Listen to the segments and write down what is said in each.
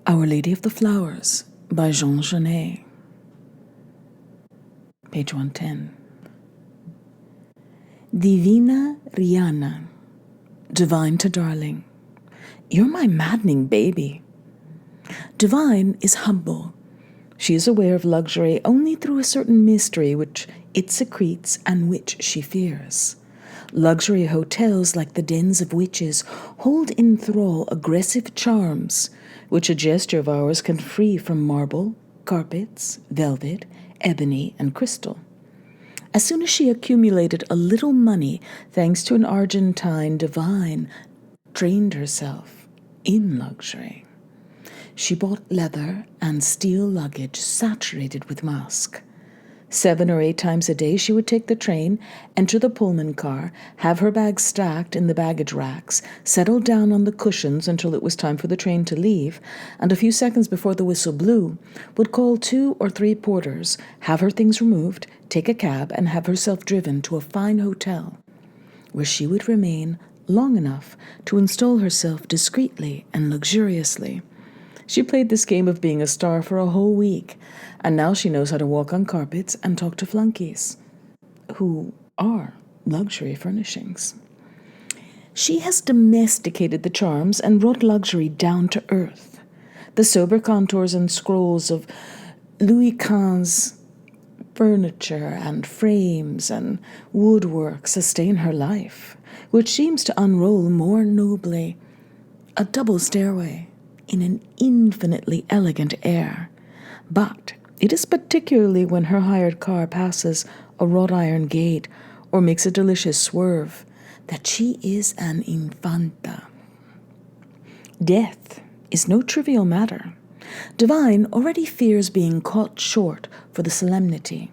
Our Lady of the Flowers by Jean Genet. Page 110. Divina Rihanna, divine to darling, you're my maddening baby. Divine is humble. She is aware of luxury only through a certain mystery which it secretes and which she fears. Luxury hotels, like the dens of witches, hold in thrall aggressive charms, which a gesture of ours can free from marble, carpets, velvet, ebony, and crystal. As soon as she accumulated a little money, thanks to an Argentine divine, trained herself in luxury. She bought leather and steel luggage saturated with musk. 7 or 8 times a day she would take the train, enter the Pullman car, have her bags stacked in the baggage racks, settle down on the cushions until it was time for the train to leave, and a few seconds before the whistle blew, would call 2 or 3 porters, have her things removed, take a cab, and have herself driven to a fine hotel, where she would remain long enough to install herself discreetly and luxuriously. She played this game of being a star for a whole week, and now she knows how to walk on carpets and talk to flunkies, who are luxury furnishings. She has domesticated the charms and brought luxury down to earth. The sober contours and scrolls of Louis XV furniture and frames and woodwork sustain her life, which seems to unroll more nobly. A double stairway in an infinitely elegant air. But it is particularly when her hired car passes a wrought iron gate or makes a delicious swerve that she is an infanta. Death is no trivial matter. Divine already fears being caught short for the solemnity.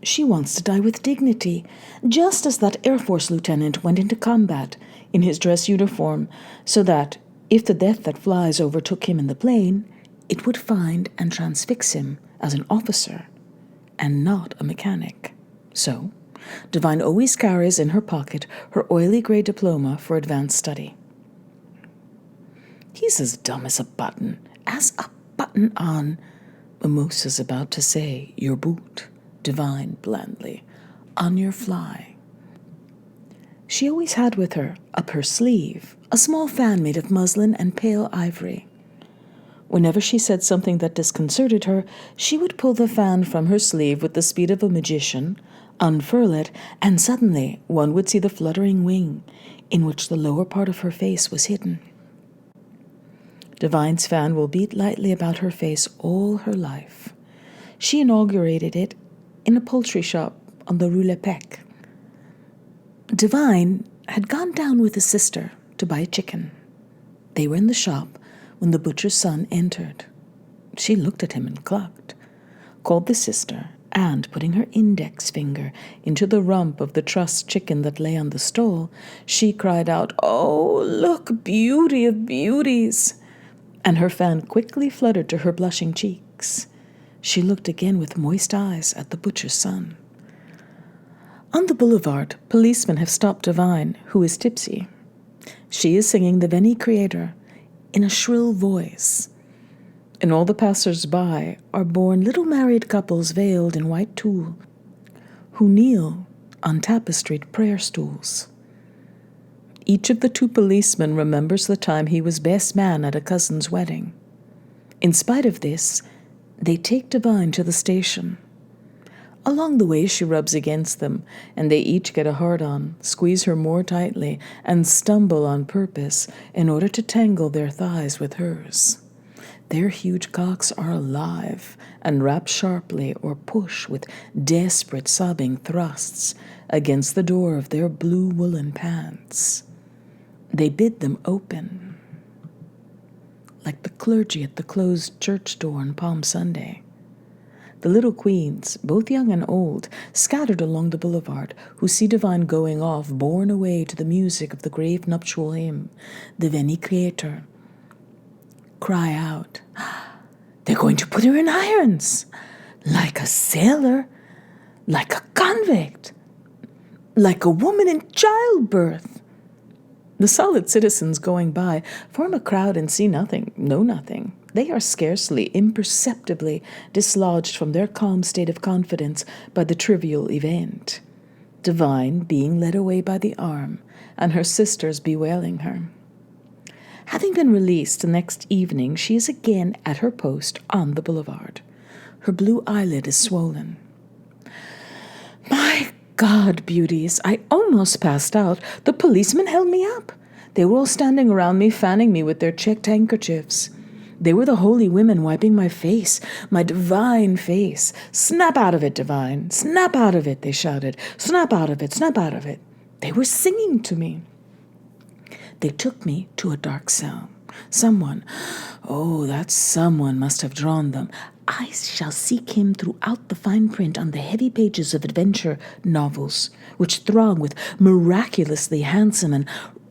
She wants to die with dignity, just as that Air Force lieutenant went into combat in his dress uniform, so that, if the death that flies overtook him in the plane, it would find and transfix him as an officer and not a mechanic. So, Divine always carries in her pocket her oily gray diploma for advanced study. He's as dumb as a button on, Mimosa's about to say, your boot, Divine blandly, on your fly. She always had with her, up her sleeve, a small fan made of muslin and pale ivory. Whenever she said something that disconcerted her, she would pull the fan from her sleeve with the speed of a magician, unfurl it, and suddenly one would see the fluttering wing, in which the lower part of her face was hidden. Divine's fan will beat lightly about her face all her life. She inaugurated it in a poultry shop on the Rue Lepec. Divine had gone down with his sister to buy chicken. They were in the shop when the butcher's son entered. She looked at him and clucked, called the sister, and, putting her index finger into the rump of the trussed chicken that lay on the stall, she cried out, "Oh, look, beauty of beauties!" And her fan quickly fluttered to her blushing cheeks. She looked again with moist eyes at the butcher's son. On the boulevard, policemen have stopped Divine, who is tipsy. She is singing the Veni Creator in a shrill voice, and all the passers-by are born little married couples veiled in white tulle, who kneel on tapestried prayer stools. Each of the 2 policemen remembers the time he was best man at a cousin's wedding. In spite of this, they take Divine to the station. Along the way she rubs against them, and they each get a hard-on, squeeze her more tightly, and stumble on purpose in order to tangle their thighs with hers. Their huge cocks are alive and rap sharply or push with desperate sobbing thrusts against the door of their blue woolen pants. They bid them open, like the clergy at the closed church door on Palm Sunday. The little queens, both young and old, scattered along the boulevard, who see Divine going off, borne away to the music of the grave nuptial hymn, the Veni Creator, cry out, "They're going to put her in irons! Like a sailor! Like a convict! Like a woman in childbirth!" The solid citizens going by form a crowd and see nothing, know nothing. They are scarcely imperceptibly dislodged from their calm state of confidence by the trivial event. Divine being led away by the arm, and her sisters bewailing her. Having been released the next evening, she is again at her post on the boulevard. Her blue eyelid is swollen. My God, beauties, I almost passed out. The policemen held me up. They were all standing around me, fanning me with their checked handkerchiefs. They were the holy women wiping my face, my divine face. Snap out of it, divine. Snap out of it, they shouted. Snap out of it, snap out of it. They were singing to me. They took me to a dark cell. Someone, oh, that someone must have drawn them. I shall seek him throughout the fine print on the heavy pages of adventure novels, which throng with miraculously handsome and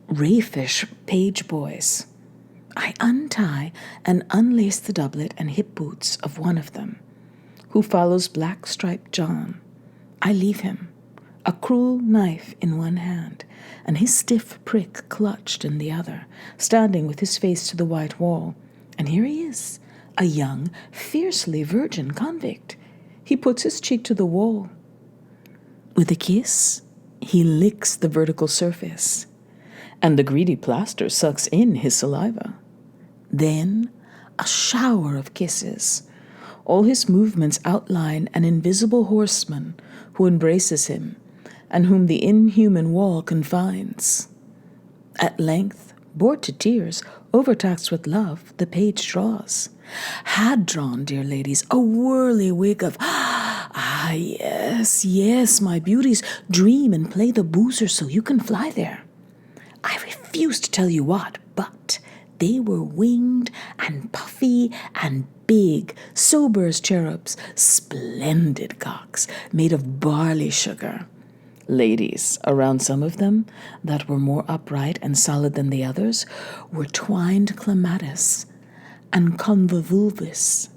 raffish page boys. I untie and unlace the doublet and hip boots of one of them, who follows black-striped John. I leave him, a cruel knife in one hand, and his stiff prick clutched in the other, standing with his face to the white wall. And here he is, a young, fiercely virgin convict. He puts his cheek to the wall. With a kiss, he licks the vertical surface, and the greedy plaster sucks in his saliva. Then a shower of kisses. All his movements outline an invisible horseman who embraces him, and whom the inhuman wall confines. At length, bored to tears, overtaxed with love, the page draws. Had drawn, dear ladies, a whirly wig of, yes, yes, my beauties, dream and play the boozer so you can fly there. I refuse to tell you what, but they were winged and puffy and big, sober as cherubs, splendid cocks made of barley sugar. Ladies, around some of them, that were more upright and solid than the others, were twined clematis, and convolvulus,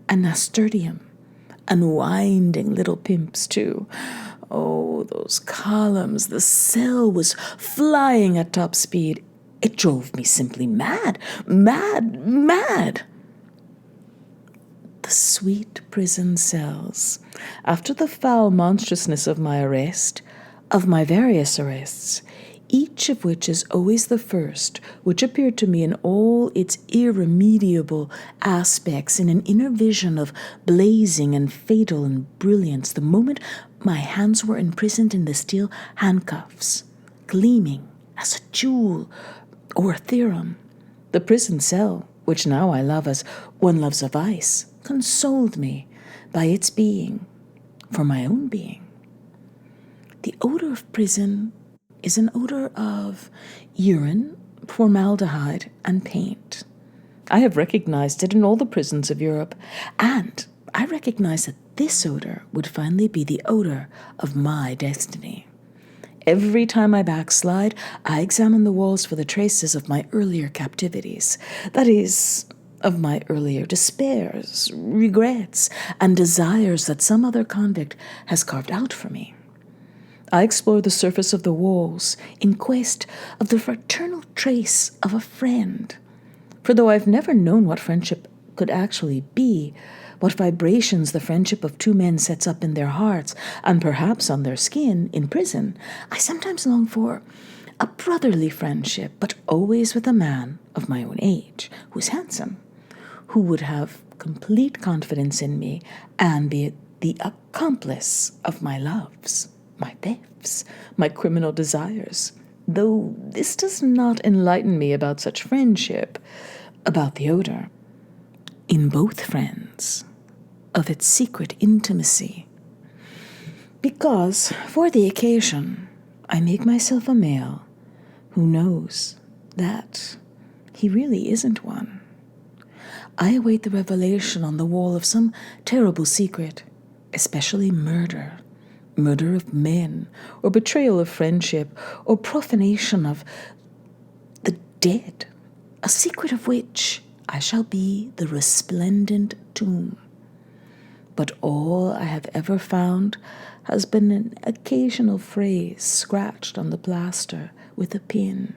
and nasturtium, and winding little pimps, too. Oh, those columns! The cell was flying at top speed. It drove me simply mad, mad, mad. The sweet prison cells, after the foul monstrousness of my arrest, of my various arrests, each of which is always the first, which appeared to me in all its irremediable aspects in an inner vision of blazing and fatal and brilliance, the moment my hands were imprisoned in the steel handcuffs, gleaming as a jewel or a theorem. The prison cell, which now I love as one loves a vice, consoled me by its being, for my own being. The odor of prison is an odor of urine, formaldehyde, and paint. I have recognized it in all the prisons of Europe, and I recognize that this odor would finally be the odor of my destiny. Every time I backslide, I examine the walls for the traces of my earlier captivities, that is, of my earlier despairs, regrets, and desires that some other convict has carved out for me. I explore the surface of the walls in quest of the fraternal trace of a friend. For though I've never known what friendship could actually be, what vibrations the friendship of two men sets up in their hearts, and perhaps on their skin in prison, I sometimes long for a brotherly friendship, but always with a man of my own age, who's handsome, who would have complete confidence in me and be the accomplice of my loves, my thefts, my criminal desires, though this does not enlighten me about such friendship, about the odor, in both friends, of its secret intimacy. Because, for the occasion, I make myself a male who knows that he really isn't one. I await the revelation on the wall of some terrible secret, especially murder of men, or betrayal of friendship, or profanation of the dead, a secret of which I shall be the resplendent tomb. But all I have ever found has been an occasional phrase scratched on the plaster with a pin.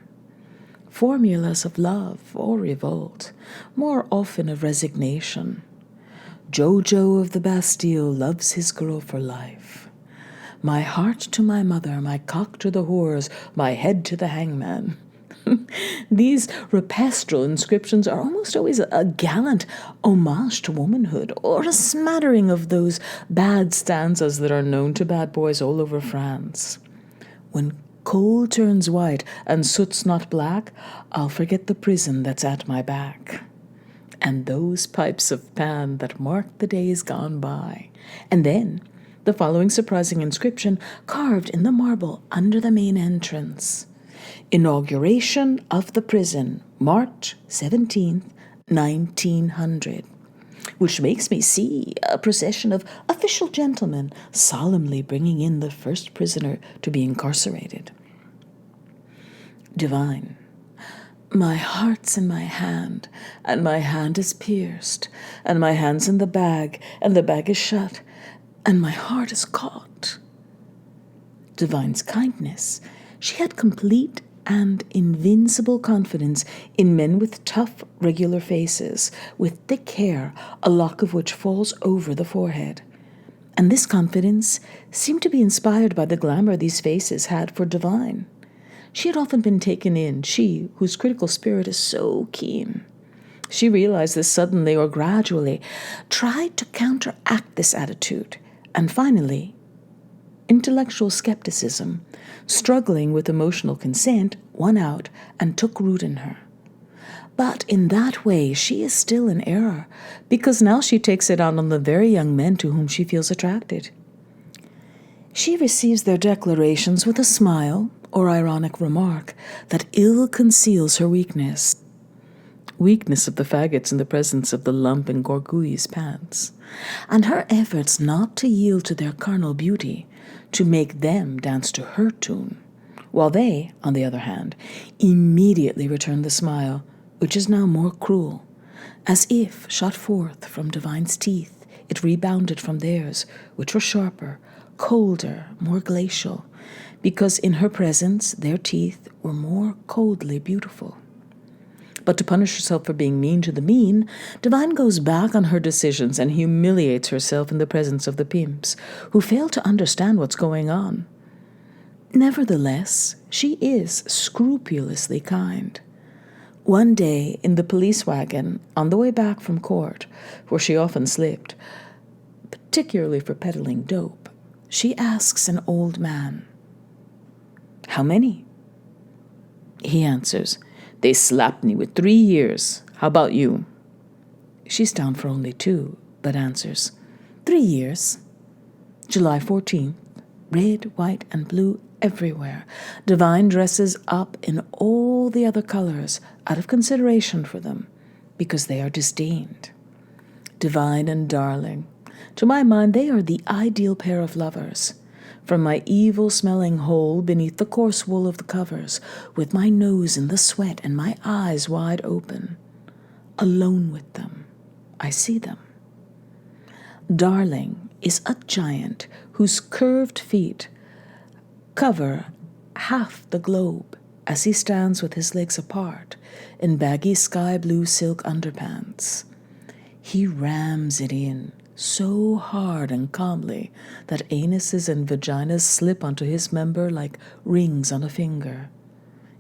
formulas of love or revolt, more often of resignation. Jojo of the Bastille loves his girl for life. My heart to my mother, my cock to the whores, my head to the hangman. These rupestral inscriptions are almost always a gallant homage to womanhood, or a smattering of those bad stanzas that are known to bad boys all over France. When coal turns white and soot's not black, I'll forget the prison that's at my back. And those pipes of Pan that mark the days gone by. And then the following surprising inscription carved in the marble under the main entrance. Inauguration of the prison, March 17th, 1900, which makes me see a procession of official gentlemen solemnly bringing in the first prisoner to be incarcerated. Divine. My heart's in my hand, and my hand is pierced, and my hand's in the bag, and the bag is shut, and my heart is caught. Divine's kindness. She had complete and invincible confidence in men with tough, regular faces, with thick hair, a lock of which falls over the forehead. And this confidence seemed to be inspired by the glamour these faces had for Divine. She had often been taken in, she, whose critical spirit is so keen. She realized this suddenly or gradually, tried to counteract this attitude, and finally, intellectual skepticism, struggling with emotional consent, won out and took root in her. But in that way, she is still in error, because now she takes it out on the very young men to whom she feels attracted. She receives their declarations with a smile or ironic remark that ill conceals her weakness. Weakness of the faggots in the presence of the lump in Gorgouil's pants, and her efforts not to yield to their carnal beauty, to make them dance to her tune, while they, on the other hand, immediately return the smile, which is now more cruel, as if, shot forth from Divine's teeth, it rebounded from theirs, which were sharper, colder, more glacial, because in her presence their teeth were more coldly beautiful. But to punish herself for being mean to the mean, Divine goes back on her decisions and humiliates herself in the presence of the pimps, who fail to understand what's going on. Nevertheless, she is scrupulously kind. One day, in the police wagon, on the way back from court, where she often slipped, particularly for peddling dope, she asks an old man, "How many?" He answers, "They slapped me with 3 years. How about you?" She's down for only 2, but answers, 3 years. July 14th, red, white, and blue everywhere. Divine dresses up in all the other colors out of consideration for them, because they are disdained. Divine and Darling. To my mind, they are the ideal pair of lovers. From my evil-smelling hole beneath the coarse wool of the covers, with my nose in the sweat and my eyes wide open, alone with them, I see them. Darling is a giant whose curved feet cover half the globe as he stands with his legs apart in baggy sky-blue silk underpants. He rams it in so hard and calmly that anuses and vaginas slip onto his member like rings on a finger.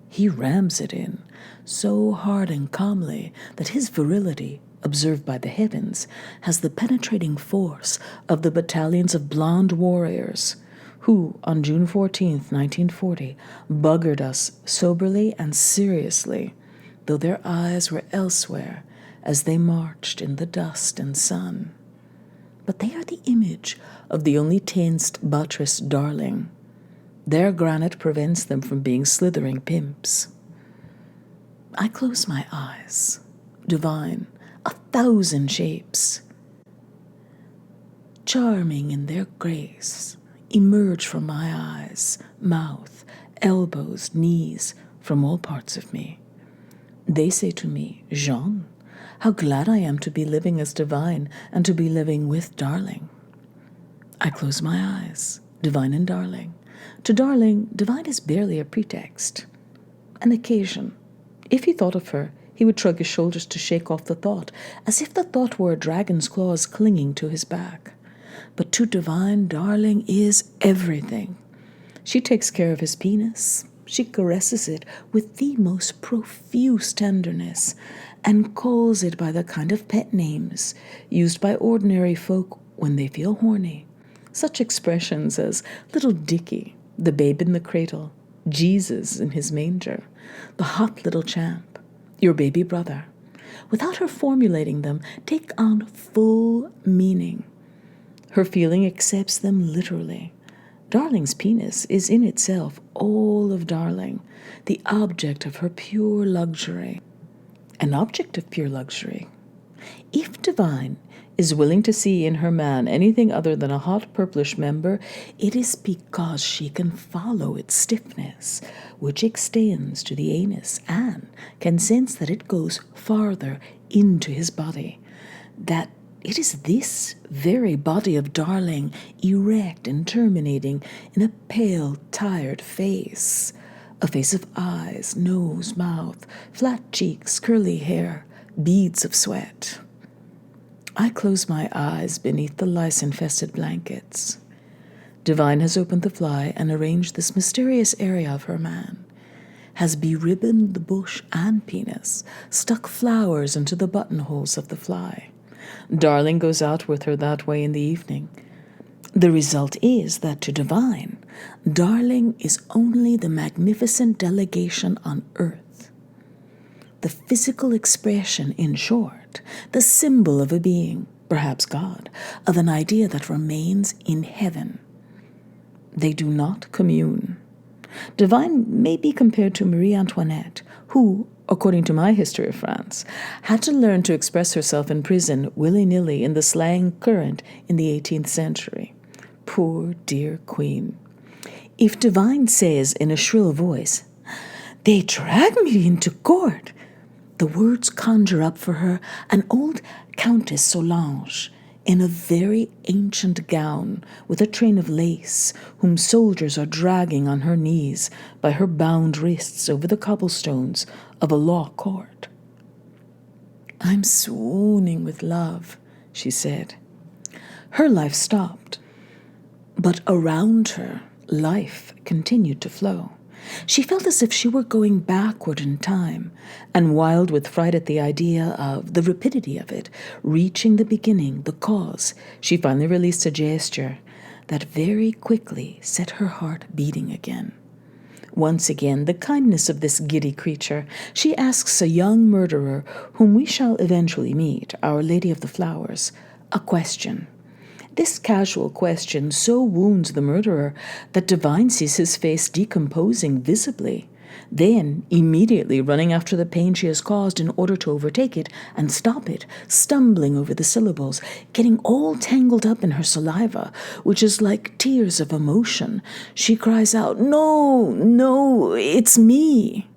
He rams it in so hard and calmly that his virility, observed by the heavens, has the penetrating force of the battalions of blonde warriors who, on June 14th, 1940, buggered us soberly and seriously, though their eyes were elsewhere as they marched in the dust and sun. But they are the image of the only tensed, buttressed Darling. Their granite prevents them from being slithering pimps. I close my eyes. Divine, 1,000 shapes, charming in their grace, emerge from my eyes, mouth, elbows, knees, from all parts of me. They say to me, "Jean, how glad I am to be living as Divine and to be living with Darling." I close my eyes, Divine and Darling. To Darling, Divine is barely a pretext, an occasion, If he thought of her, he would shrug his shoulders to shake off the thought, as if the thought were a dragon's claws clinging to his back. But to Divine, Darling is everything. She takes care of his penis. She caresses it with the most profuse tenderness and calls it by the kind of pet names used by ordinary folk when they feel horny. Such expressions as Little Dicky, the babe in the cradle, Jesus in his manger, the hot little champ, your baby brother, without her formulating them, take on full meaning. Her feeling accepts them literally. Darling's penis is in itself all of Darling, the object of her pure luxury. An object of pure luxury. If Divine is willing to see in her man anything other than a hot purplish member, it is because she can follow its stiffness, which extends to the anus, and can sense that it goes farther into his body, that it is this very body of Darling, erect and terminating in a pale, tired face, a face of eyes, nose, mouth, flat cheeks, curly hair, beads of sweat. I close my eyes beneath the lice-infested blankets. Divine has opened the fly and arranged this mysterious area of her man, has beribboned the bush and penis, stuck flowers into the buttonholes of the fly. Darling goes out with her that way in the evening. The result is that to Divine, Darling is only the magnificent delegation on earth. The physical expression, in short, the symbol of a being, perhaps God, of an idea that remains in heaven. They do not commune. Divine may be compared to Marie Antoinette, who, according to my history of France, had to learn to express herself in prison willy-nilly in the slang current in the 18th century. Poor dear queen. If Divine says in a shrill voice, "They drag me into court," the words conjure up for her an old Countess Solange in a very ancient gown with a train of lace, whom soldiers are dragging on her knees by her bound wrists over the cobblestones of a law court. "I'm swooning with love," she said. Her life stopped, but around her, life continued to flow. She felt as if she were going backward in time, and wild with fright at the idea of the rapidity of it, reaching the beginning, the cause, she finally released a gesture that very quickly set her heart beating again. Once again, the kindness of this giddy creature, she asks a young murderer, whom we shall eventually meet, Our Lady of the Flowers, a question. This casual question so wounds the murderer that Divine sees his face decomposing visibly, then immediately running after the pain she has caused in order to overtake it and stop it, stumbling over the syllables, getting all tangled up in her saliva, which is like tears of emotion. She cries out, "No, no, it's me."